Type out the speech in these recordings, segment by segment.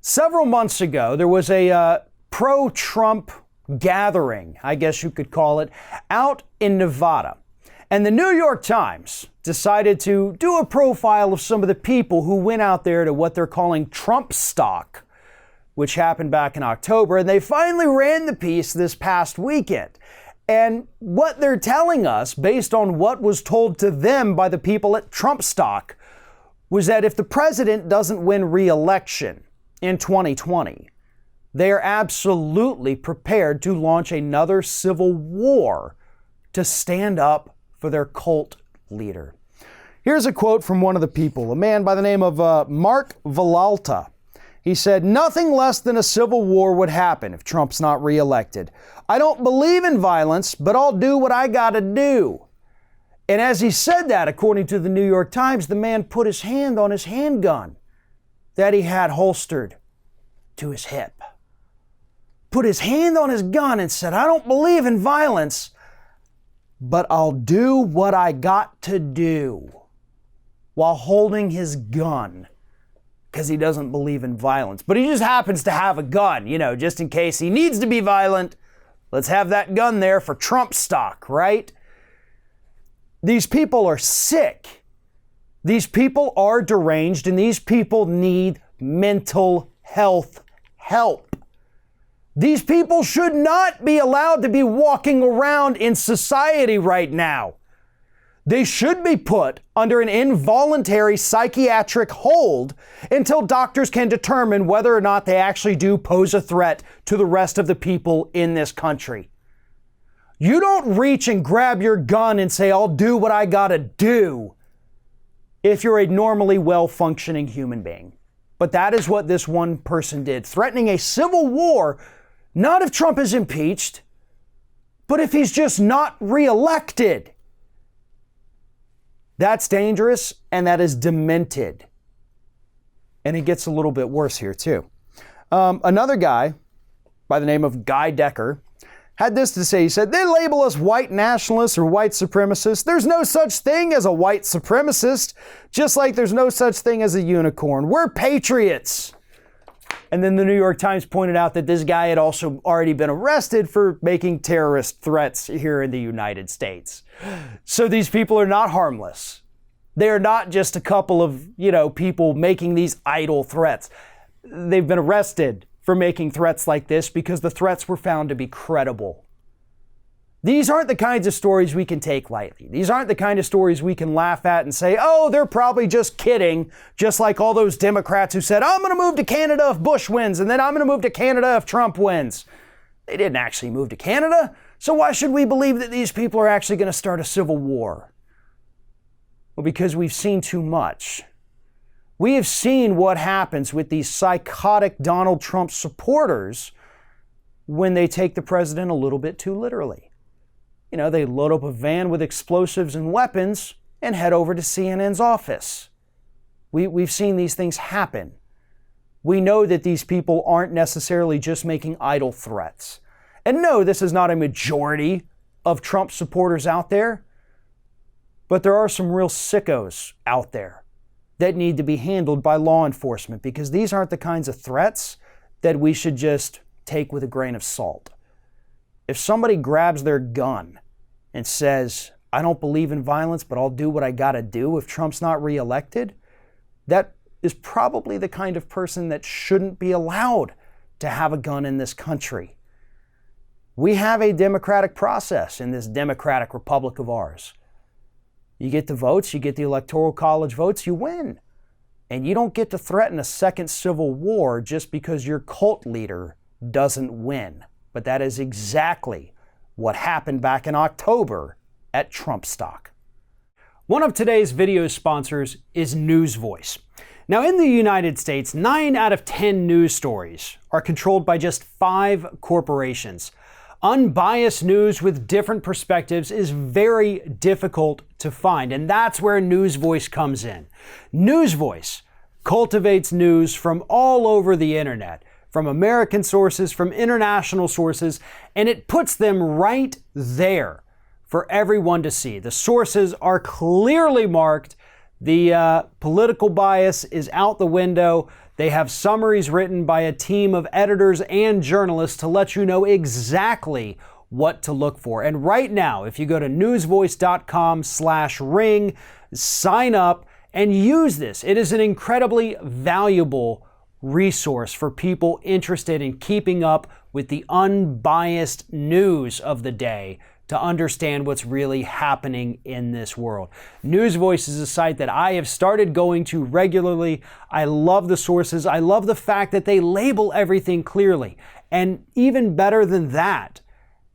Several months ago, there was a pro-Trump gathering, I guess you could call it, out in Nevada. And the New York Times decided to do a profile of some of the people who went out there to what they're calling Trump stock, which happened back in October. And they finally ran the piece this past weekend. And what they're telling us, based on what was told to them by the people at Trump stock, was that if the president doesn't win re-election in 2020, they are absolutely prepared to launch another civil war to stand up for their cult leader. Here's a quote from one of the people, a man by the name of Mark Villalta. He said, "Nothing less than a civil war would happen if Trump's not reelected. I don't believe in violence, but I'll do what I gotta do." And as he said that, according to the New York Times, the man put his hand on his handgun that he had holstered to his hip. Put his hand on his gun and said, "I don't believe in violence, but I'll do what I got to do," while holding his gun, because he doesn't believe in violence. But he just happens to have a gun, just in case he needs to be violent. Let's have that gun there for Trump stock, right? These people are sick. These people are deranged, and these people need mental health help. These people should not be allowed to be walking around in society right now. They should be put under an involuntary psychiatric hold until doctors can determine whether or not they actually do pose a threat to the rest of the people in this country. You don't reach and grab your gun and say, "I'll do what I gotta do," if you're a normally well-functioning human being. But that is what this one person did, threatening a civil war, not if Trump is impeached, but if he's just not reelected. That's dangerous, and that is demented. And it gets a little bit worse here, too. Another guy by the name of Guy Decker had this to say. He said, "They label us white nationalists or white supremacists. There's no such thing as a white supremacist, just like there's no such thing as a unicorn. We're patriots." And then the New York Times pointed out that this guy had also already been arrested for making terrorist threats here in the United States. So these people are not harmless. They are not just a couple of, people making these idle threats. They've been arrested for making threats like this because the threats were found to be credible. These aren't the kinds of stories we can take lightly. These aren't the kind of stories we can laugh at and say, "Oh, they're probably just kidding," just like all those Democrats who said, "I'm going to move to Canada if Bush wins, and then I'm going to move to Canada if Trump wins." They didn't actually move to Canada, so why should we believe that these people are actually going to start a civil war? Well, because we've seen too much. We have seen what happens with these psychotic Donald Trump supporters when they take the president a little bit too literally. They load up a van with explosives and weapons and head over to CNN's office. We've seen these things happen. We know that these people aren't necessarily just making idle threats. And no, this is not a majority of Trump supporters out there, but there are some real sickos out there that need to be handled by law enforcement, because these aren't the kinds of threats that we should just take with a grain of salt. If somebody grabs their gun and says, "I don't believe in violence, but I'll do what I gotta do if Trump's not reelected," that is probably the kind of person that shouldn't be allowed to have a gun in this country. We have a democratic process in this democratic republic of ours. You get the votes, you get the Electoral College votes, you win. And you don't get to threaten a second civil war just because your cult leader doesn't win. But that is exactly what happened back in October at Trump stock. One of today's video sponsors is NewsVoice. Now, in the United States, 9 out of 10 news stories are controlled by just 5 corporations. Unbiased news with different perspectives is very difficult to find, and that's where NewsVoice comes in. NewsVoice cultivates news from all over the internet, from American sources, from international sources, and it puts them right there for everyone to see. The sources are clearly marked. The political bias is out the window. They have summaries written by a team of editors and journalists to let you know exactly what to look for. And right now, if you go to newsvoice.com/ring, sign up and use this. It is an incredibly valuable resource for people interested in keeping up with the unbiased news of the day to understand what's really happening in this world. News Voice is a site that I have started going to regularly. I love the sources. I love the fact that they label everything clearly. And even better than that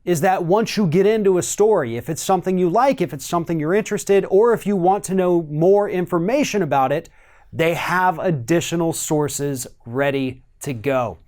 is that once you get into a story, if it's something you like, if it's something you're interested, or if you want to know more information about it, they have additional sources ready to go.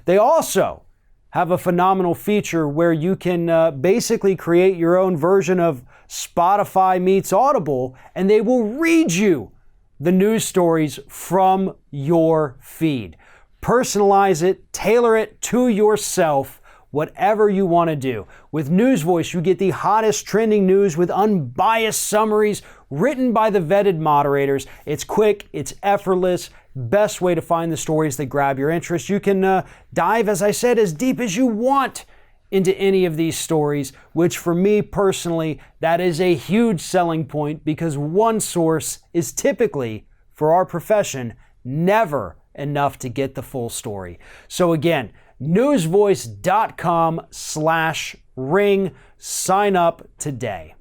They also have a phenomenal feature where you can basically create your own version of Spotify meets Audible, and they will read you the news stories from your feed. Personalize it, tailor it to yourself, whatever you want to do. With News Voice, you get the hottest trending news with unbiased summaries written by the vetted moderators. It's quick, it's effortless, best way to find the stories that grab your interest. You can dive, as I said, as deep as you want into any of these stories, which for me personally, that is a huge selling point because one source is typically, for our profession, never enough to get the full story. So again, newsvoice.com/ring. Sign up today.